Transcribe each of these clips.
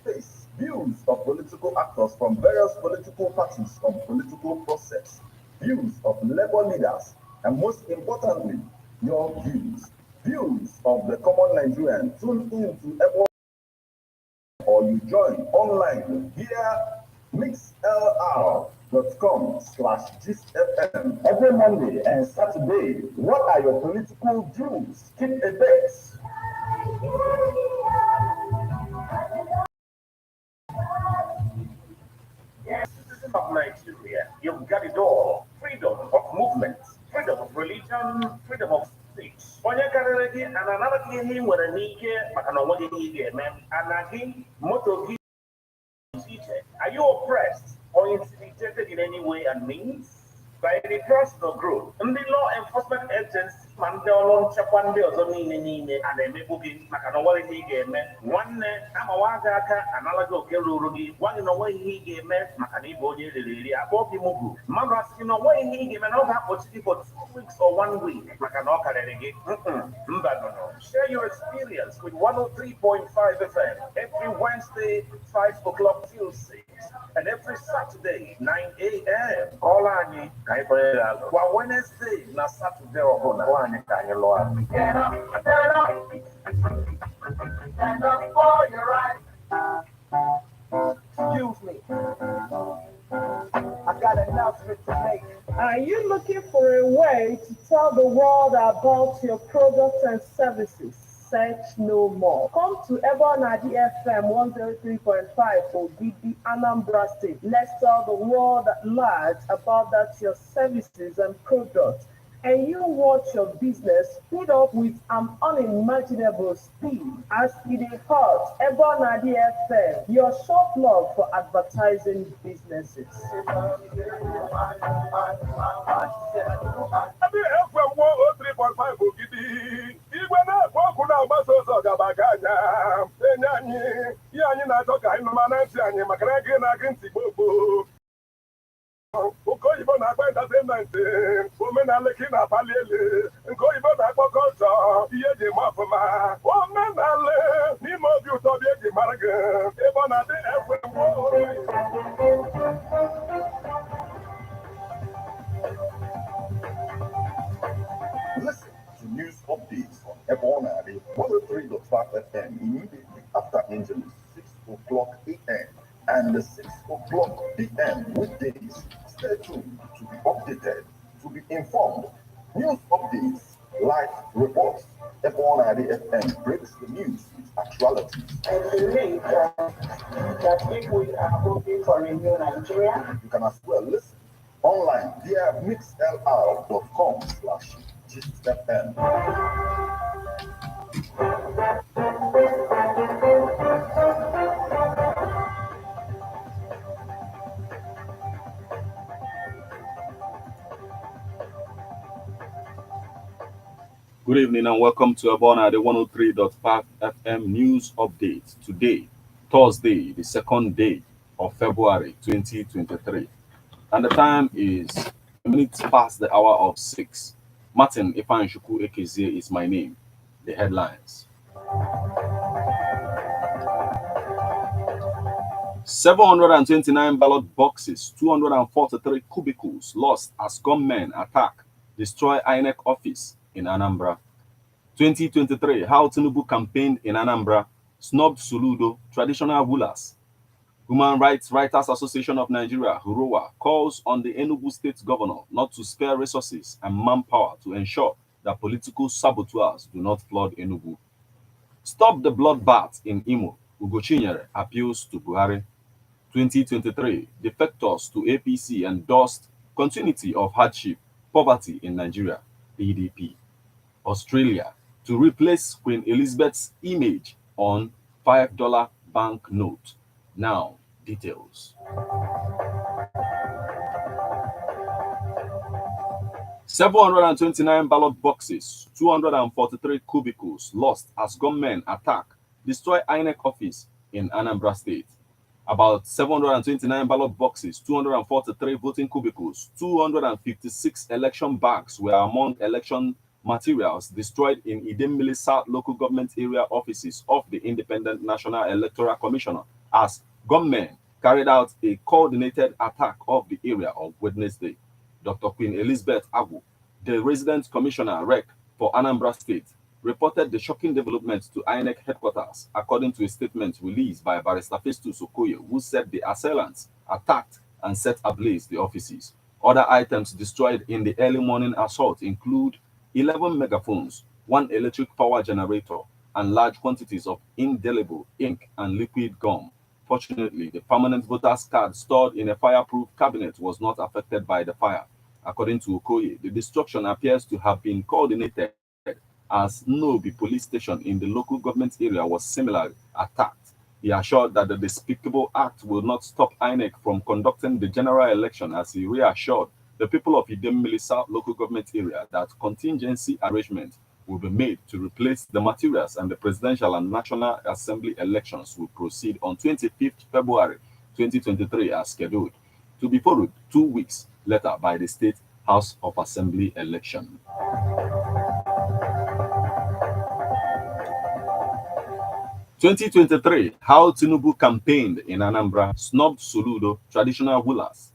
space views of political actors from various political parties on political process, views of labor leaders, and most importantly, your views of the common Nigerian. Tune in to everyone or you join online via mixlr.com/gistfm every Monday and Saturday. What are your political views? Keep a base. Citizen of Nigeria, you've got it all. Freedom of movement, freedom of religion, freedom of speech. Onye karịrị gị ananara gị ihe ị nwere n'ike maka na onweghị ihe ị ga-eme. Ana gị, moto gị, are you oppressed or intimidated in any way and means? By the personal group, ndị law enforcement agency ma ndị ọrụ nchekwa ndị ọzọ niile a na-emegbu gị maka na onweghị ihe ị ga-eme. Nwanne amawa gị aka anala gị oke ruru gị, gwa gị na onweghị ihe ị ga-eme maka na ịbụ onye eriri eri akpọ gị mugwu. Mmadụ asị gị na onweghị ihe ị ga-eme na ọ ga-akpọchi gị for 2 weeks or 1 week maka na ọ karịrị gị. Mba nọ. Share your experience with 103.5 FM every Wednesday 5 o'clock till 6 and every Saturday 9 a.m. Call anyị ka anyị kpọrọ ya alụ. Kwa Wednesday na Saturday ọbụla gwa anyị ka anyị lụọ alụ. Stand up for your right. Excuse me. I got an announcement to make. Are you looking for a way to tell the world about your products and services? Search no more. Come to Ebonadi FM 103.5 for Gidi, Anambra State. Let's tell the world at large about that your services and products. And you watch your business speed up with an unimaginable speed. As it is hot, Ebonadi FM, your shop log for advertising businesses. Okoyibo na-agba entertainment, omenala ka ị na-akpali elu, nke oyibo na-akpọ culture, ihe eji eme ọfụma, omenala n'ime obi ụtọ dị eji mara gị, ebe ọ na-adị Listen to news updates on Ebonadi 103.5 FM immediately after Angel 6 o'clock a.m. and 6 o'clock p.m. weekdays. Stay tuned to be updated, to be informed. News updates, live reports. Ebonadi FM breaks the news with actuality. And believe that people are hoping for a new Nigeria. You can as well listen online via mixlr.com/gistfm. Good evening and welcome to Abona, the 103.5 FM news update. Today, Thursday, the second day of February 2023. And the time is minutes past the hour of 6. Martin Ifanshuku Ekezie is my name. The headlines. 729 ballot boxes, 243 cubicles lost as gunmen attack, destroy INEC office in Anambra. 2023, how Tinubu campaigned in Anambra, snubbed Soludo, traditional rulers. Human Rights Writers Association of Nigeria, HUROA, calls on the Enugu State Governor not to spare resources and manpower to ensure that political saboteurs do not flood Enugu. Stop the bloodbath in Imo, Ugochinyere appeals to Buhari. 2023, defectors to APC endorsed continuity of hardship, poverty in Nigeria, PDP. Australia, to replace Queen Elizabeth's image on $5 banknote. Now, details. 729 ballot boxes, 243 cubicles lost as gunmen attack, destroy INEC office in Anambra State. About 729 ballot boxes, 243 voting cubicles, 256 election bags were among election materials destroyed in Idemili South local government area offices of the Independent National Electoral Commissioner as gunmen carried out a coordinated attack of the area on Wednesday. Dr. Queen Elizabeth Agwu, the resident commissioner REC for Anambra State, reported the shocking developments to INEC headquarters, according to a statement released by Barrister Festus Okoye, who said the assailants attacked and set ablaze the offices. Other items destroyed in the early morning assault include 11 megaphones, 1 electric power generator, and large quantities of indelible ink and liquid gum. Fortunately, the permanent voters card stored in a fireproof cabinet was not affected by the fire. According to Okoye, the destruction appears to have been coordinated as Nobi police station in the local government area was similarly attacked. He assured that the despicable act will not stop INEC from conducting the general election, as he reassured the people of Idemili South local government area that contingency arrangements will be made to replace the materials, and the presidential and national assembly elections will proceed on 25th February 2023 as scheduled, to be followed 2 weeks later by the State House of Assembly election. 2023, how Tinubu campaigned in Anambra, snubbed Soludo, traditional rulers.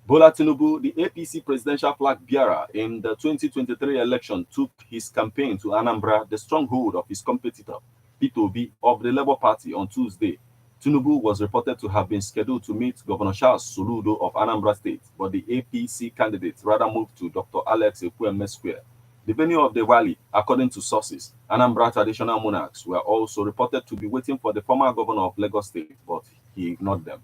Bola Tinubu, the APC presidential flag bearer in the 2023 election, took his campaign to Anambra, the stronghold of his competitor, peterobi of the Labour Party, on Tuesday. Tinubu was reported to have been scheduled to meet Governor Charles Soludo of Anambra State, but the APC candidate rather moved to Dr. Alex Ekwueme Square. The venue of the rally, according to sources, Anambra traditional monarchs were also reported to be waiting for the former governor of Lagos State, but he ignored them.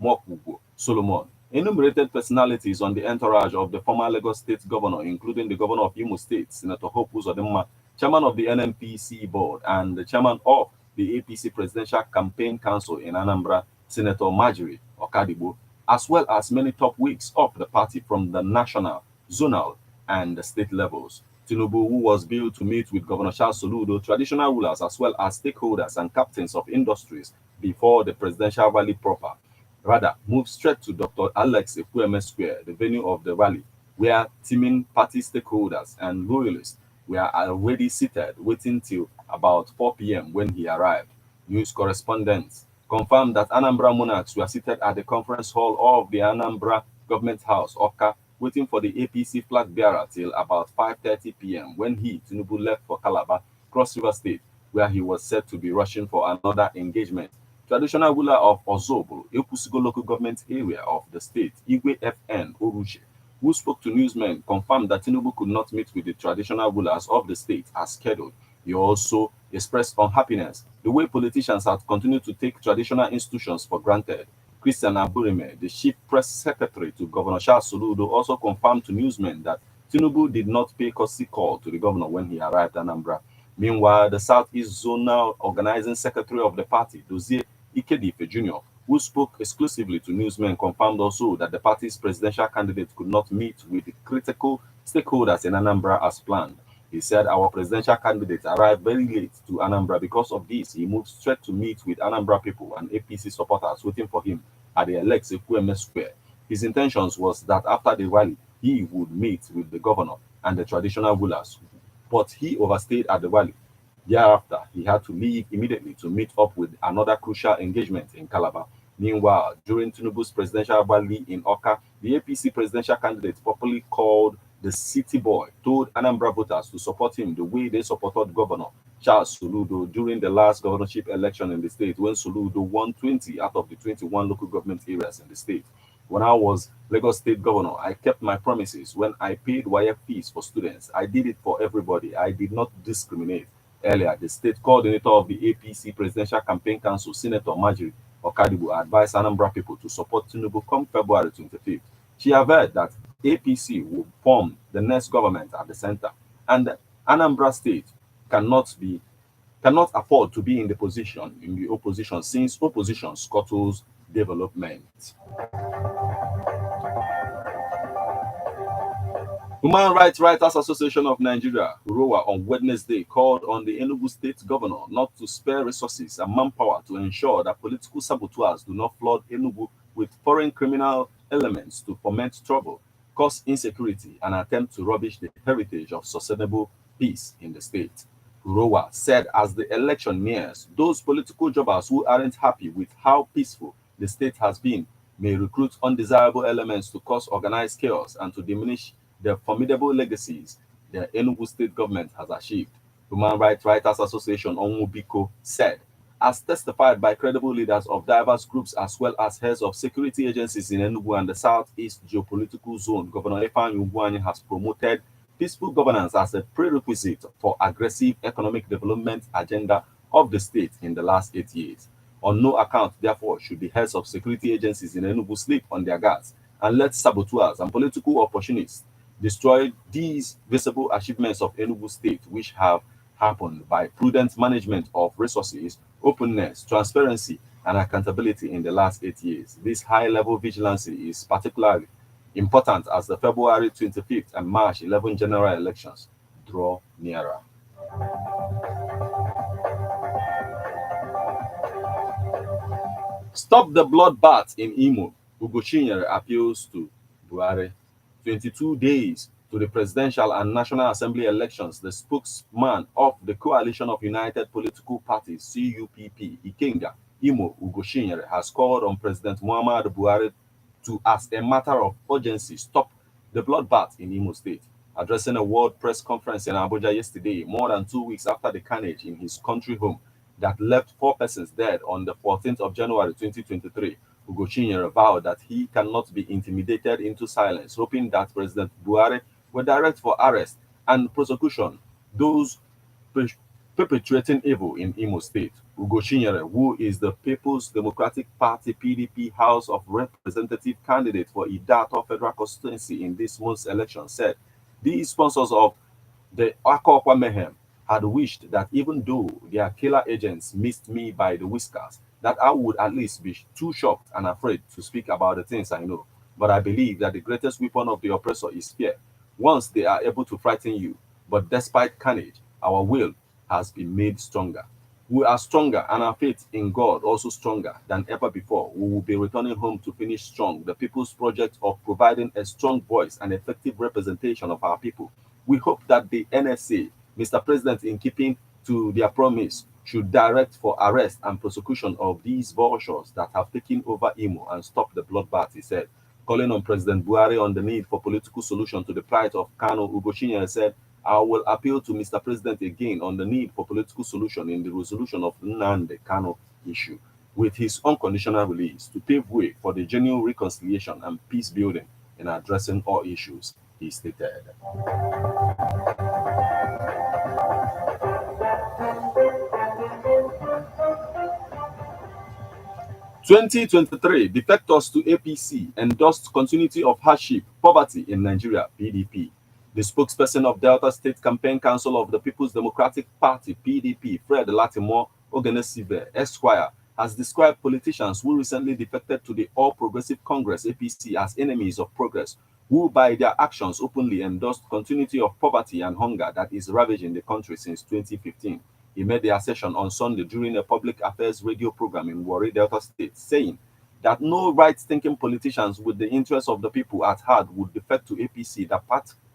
Mokugo Solomon enumerated personalities on the entourage of the former Lagos State governor, including the governor of Imo State, Senator Hope Uzodinma, chairman of the NNPC board, and the chairman of the APC Presidential Campaign Council in Anambra, Senator Marjorie Okadibo, as well as many top wigs of the party from the national, zonal, and the state levels. Tinubu, who was billed to meet with Governor Charles Soludo, traditional rulers, as well as stakeholders and captains of industries before the presidential rally proper, rather moved straight to Dr. Alex Ekwueme Square, the venue of the rally, where teaming party stakeholders and loyalists were already seated, waiting till about 4 p.m. when he arrived. News correspondents confirmed that Anambra monarchs were seated at the conference hall of the Anambra Government House, Oka, waiting for the APC flag bearer till about 5:30 p.m. when he, Tinubu, left for Calabar, Cross River State, where he was said to be rushing for another engagement. Traditional ruler of Ozobo, Ekusigo local government area of the state, Igwe FN Oruje, who spoke to newsmen, confirmed that Tinubu could not meet with the traditional rulers of the state as scheduled. He also expressed unhappiness the way politicians had continued to take traditional institutions for granted. Christian Aburime, the chief press secretary to Governor Charles Soludo, also confirmed to newsmen that Tinubu did not pay courtesy call to the governor when he arrived at Anambra. Meanwhile, the Southeast Zonal Organizing Secretary of the party, Dozie Ikedife Jr., who spoke exclusively to newsmen, confirmed also that the party's presidential candidate could not meet with the critical stakeholders in Anambra as planned. He said, "Our presidential candidate arrived very late to Anambra. Because of this, he moved straight to meet with Anambra people and APC supporters waiting for him at the Alex Ekwueme Square. His intentions was that after the rally, he would meet with the governor and the traditional rulers, but he overstayed at the rally. Thereafter, he had to leave immediately to meet up with another crucial engagement in Calabar. Meanwhile, during Tinubu's presidential rally in Oka, the APC presidential candidate, popularly called the City Boy, told Anambra voters to support him the way they supported Governor Charles Soludo during the last governorship election in the state, when Soludo won 20 out of the 21 local government areas in the state. When I was Lagos State Governor, I kept my promises. When I paid wire fees for students, I did it for everybody. I did not discriminate." Earlier, the state coordinator of the APC Presidential Campaign Council, Senator Marjorie Okadibo, advised Anambra people to support Tinubu come February 25th. She averred that APC will form the next government at the center, and Anambra State cannot afford to be in the opposition, since opposition scuttles development. Human Rights Writers Association of Nigeria, ROA, on Wednesday called on the Enugu State Governor not to spare resources and manpower to ensure that political saboteurs do not flood Enugu with foreign criminal elements to foment trouble, cause insecurity, and attempt to rubbish the heritage of sustainable peace in the state. Urowa said as the election nears, those political jobbers who aren't happy with how peaceful the state has been may recruit undesirable elements to cause organized chaos and to diminish the formidable legacies the Enugu state government has achieved. Human Rights Writers Association Onwubiko said, as testified by credible leaders of diverse groups as well as heads of security agencies in Enugu and the Southeast geopolitical zone, Governor Ifeanyi Ugwuanyi has promoted peaceful governance as a prerequisite for aggressive economic development agenda of the state in the last 8 years. On no account, therefore, should the heads of security agencies in Enugu sleep on their guards and let saboteurs and political opportunists destroy these visible achievements of Enugu state, which have happened by prudent management of resources, openness, transparency, and accountability in the last 8 years. This high-level vigilance is particularly important as the February 25th and March 11 general elections draw nearer. Stop the bloodbath in Imo. Ugochinyere appeals to Buhari. 22 days to the presidential and national assembly elections, the spokesman of the Coalition of United Political Parties, CUPP, Ikenga, Imo Ugochinyere, has called on President Muhammadu Buhari to, as a matter of urgency, stop the bloodbath in Imo State. Addressing a world press conference in Abuja yesterday, more than 2 weeks after the carnage in his country home that left 4 persons dead on the 14th of January 2023, Ugochinyere vowed that he cannot be intimidated into silence, hoping that President Buhari will direct for arrest and prosecution those perpetrating evil in Imo State. Ugochinyere, who is the People's Democratic Party (PDP) House of Representative candidate for Idato Federal Constituency in this month's election, said these sponsors of the Akokwa mayhem had wished that even though their killer agents missed me by the whiskers, that I would at least be too shocked and afraid to speak about the things I know. But I believe that the greatest weapon of the oppressor is fear. Once they are able to frighten you, but despite carnage, our will has been made stronger. We are stronger and our faith in God also stronger than ever before. We will be returning home to finish strong the people's project of providing a strong voice and effective representation of our people. We hope that the NSA, Mr. President, in keeping to their promise, should direct for arrest and prosecution of these vultures that have taken over Imo and stop the bloodbath, he said. Calling on President Buhari on the need for political solution to the plight of Kano, Ugochinyere said, I will appeal to Mr. President again on the need for political solution in the resolution of Nnamdi Kano issue, with his unconditional release to pave way for the genuine reconciliation and peace building in addressing all issues, he stated. 2023, defectors to APC endorsed continuity of hardship, poverty in Nigeria, PDP. The spokesperson of Delta State Campaign Council of the People's Democratic Party, PDP, Fred Latimore Ogenesive, Esquire, has described politicians who recently defected to the All Progressive Congress, APC, as enemies of progress, who by their actions openly endorsed continuity of poverty and hunger that is ravaging the country since 2015. He made the assertion on Sunday during a public affairs radio program in Warri, Delta State, saying that no right-thinking politicians with the interests of the people at heart would defect to APC that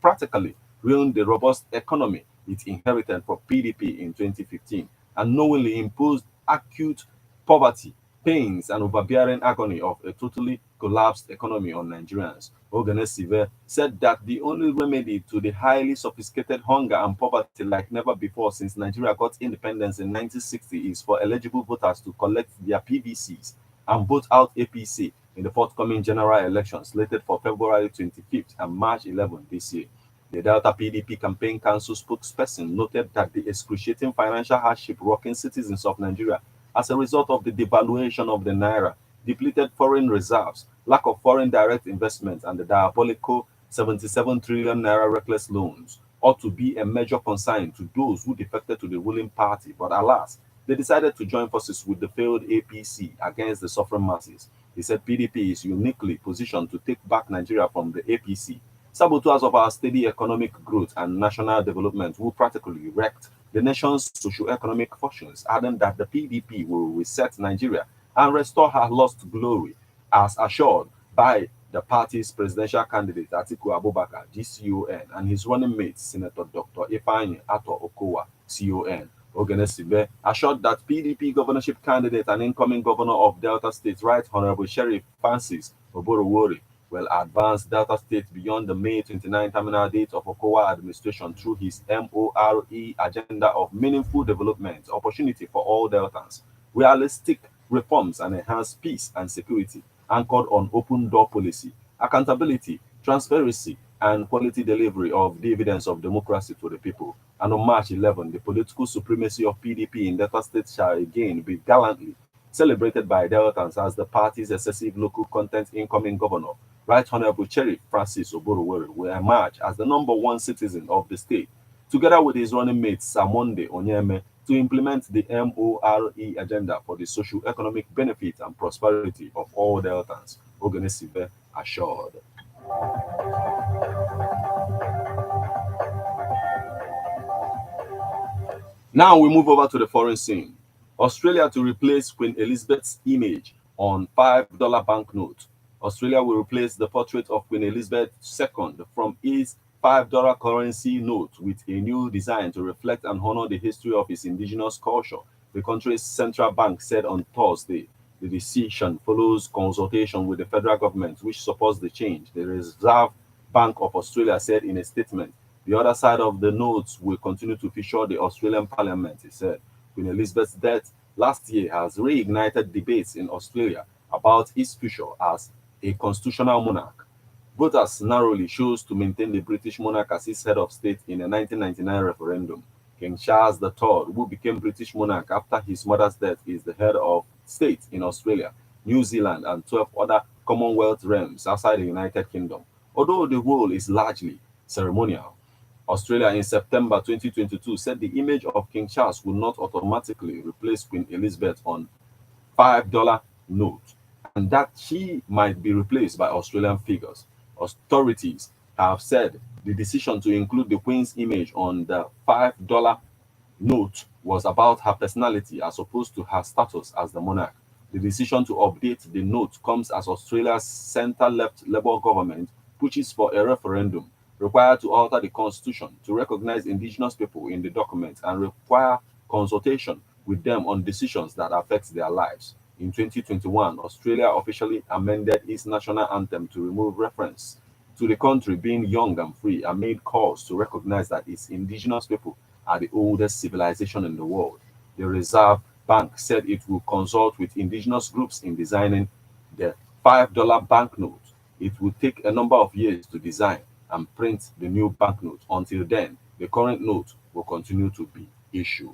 practically ruined the robust economy it inherited from PDP in 2015 and knowingly imposed acute poverty, pains, and overbearing agony of a totally collapsed economy on Nigerians. Ogenesive said that the only remedy to the highly sophisticated hunger and poverty like never before since Nigeria got independence in 1960 is for eligible voters to collect their PVCs and vote out APC in the forthcoming general elections slated for February 25th and March 11th this year. The Delta PDP Campaign Council spokesperson noted that the excruciating financial hardship rocking citizens of Nigeria as a result of the devaluation of the naira, depleted foreign reserves, lack of foreign direct investments, and the diabolical 77 trillion naira reckless loans ought to be a major concern to those who defected to the ruling party. But alas, they decided to join forces with the failed APC against the suffering masses. He said PDP is uniquely positioned to take back Nigeria from the APC, saboteurs of our steady economic growth and national development who practically wrecked the nation's socio-economic fortunes, adding that the PDP will reset Nigeria and restore her lost glory, as assured by the party's presidential candidate Atiku Abubakar, GCON, and his running mate, Senator Dr. Ifeanyi Ato Okowa, CON. Ogenesibe assured that PDP governorship candidate and incoming governor of Delta State, Right Honorable Sheriff Francis Oborowori, will advance Delta State beyond the May 29 terminal date of Okowa administration through his MORE agenda of meaningful development, opportunity for all Deltans, realistic reforms and enhanced peace and security, anchored on open door policy, accountability, transparency, and quality delivery of dividends of democracy to the people. And on March 11, the political supremacy of PDP in Delta State shall again be gallantly celebrated by Deltans as the party's excessive local content incoming governor, Right Honorable Sheriff Francis Oborowori, will emerge as the number one citizen of the state, together with his running mate Samonde Onyeme, to implement the MORE agenda for the socio-economic benefit and prosperity of all Deltans, Ogenesibe assured. Now we move over to the foreign scene. Australia to replace Queen Elizabeth's image on $5 banknote. Australia will replace the portrait of Queen Elizabeth II from its $5 currency note with a new design to reflect and honor the history of its indigenous culture, the country's central bank said on Thursday. The decision follows consultation with the federal government, which supports the change. The Reserve Bank of Australia said in a statement. The other side of the notes will continue to feature the Australian Parliament, he said. Queen Elizabeth's death last year has reignited debates in Australia about its future as a constitutional monarch. Voters narrowly chose to maintain the British monarch as its head of state in a 1999 referendum. King Charles III, who became British monarch after his mother's death, is the head of state in Australia, New Zealand, and 12 other Commonwealth realms outside the United Kingdom. Although the role is largely ceremonial, Australia in September 2022 said the image of King Charles would not automatically replace Queen Elizabeth on $5 note, and that she might be replaced by Australian figures. Authorities have said the decision to include the Queen's image on the $5 note was about her personality as opposed to her status as the monarch. The decision to update the note comes as Australia's centre-left Labour government pushes for a referendum required to alter the constitution to recognize indigenous people in the document and require consultation with them on decisions that affect their lives. In 2021, Australia officially amended its national anthem to remove reference to the country being young and free and made calls to recognize that its indigenous people are the oldest civilization in the world. The Reserve Bank said it will consult with indigenous groups in designing the $5 banknote. It will take a number of years to design and print the new banknote. Until then, the current note will continue to be issued.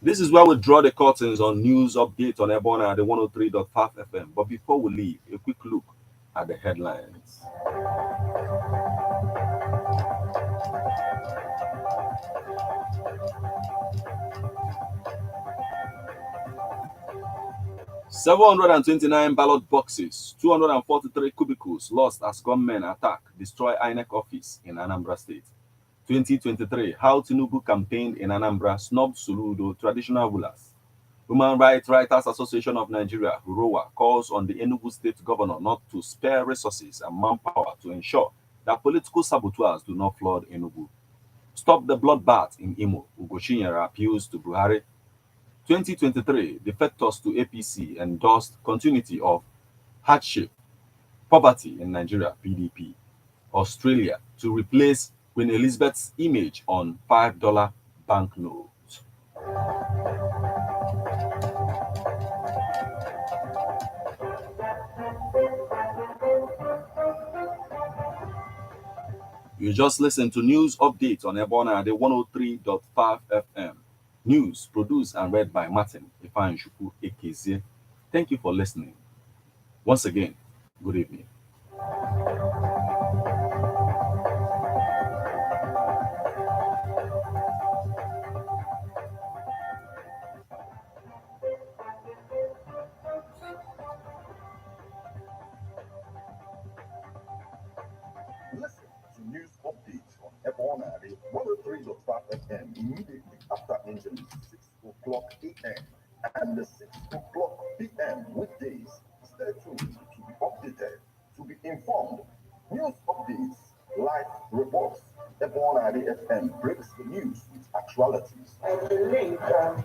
This is where we draw the curtains on news update on Ebona at the 103.5 FM. But before we leave, a quick look at the headlines. $729 ballot boxes, 243 cubicles lost as gunmen attack, destroy INEC office in Anambra State. 2023, how Tinubu campaigned in Anambra, snubbed Soludo, traditional rulers. Human Rights Writers Association of Nigeria, HUROA, calls on the Enugu State governor not to spare resources and manpower to ensure that political saboteurs do not flood Enugu. Stop the bloodbath in Imo, Ugochinyere appeals to Buhari. 2023, defectors to APC endorsed continuity of hardship, poverty in Nigeria, PDP. Australia to replace Queen Elizabeth's image on $5 banknote. You just listened to news updates on Ebona at the 103.5 FM. News produced and read by Martin Ifanshuku Ekeze. Thank you for listening. Once again, good evening. Listen to news updates on Ebona at 103.5 FM immediately after engine 6 o'clock a.m. and 6 o'clock p.m. weekdays. Stay tuned to be updated, to be informed. News updates, live Ebonadi FM breaks the news with actualities. I believe that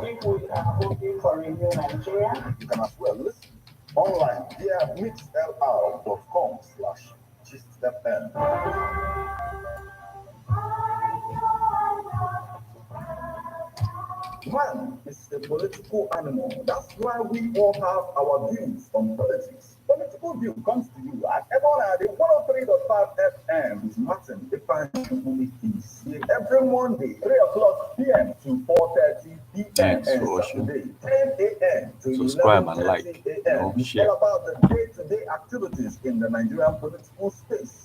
if we are hoping for a new Nigeria, You can as well listen online via mixlr.com/GistFM. Man is a political animal. That's why we all have our views on politics. Political View comes to you at Ebonadi 103.5 FM with Martin Ifeanyi every Monday, 3 o'clock p.m. to 4:30 p.m. Thanks and for Saturday, 10 a.m. to subscribe and 11:30 like. a.m. It's Share. all about the day-to-day activities in the Nigerian political space.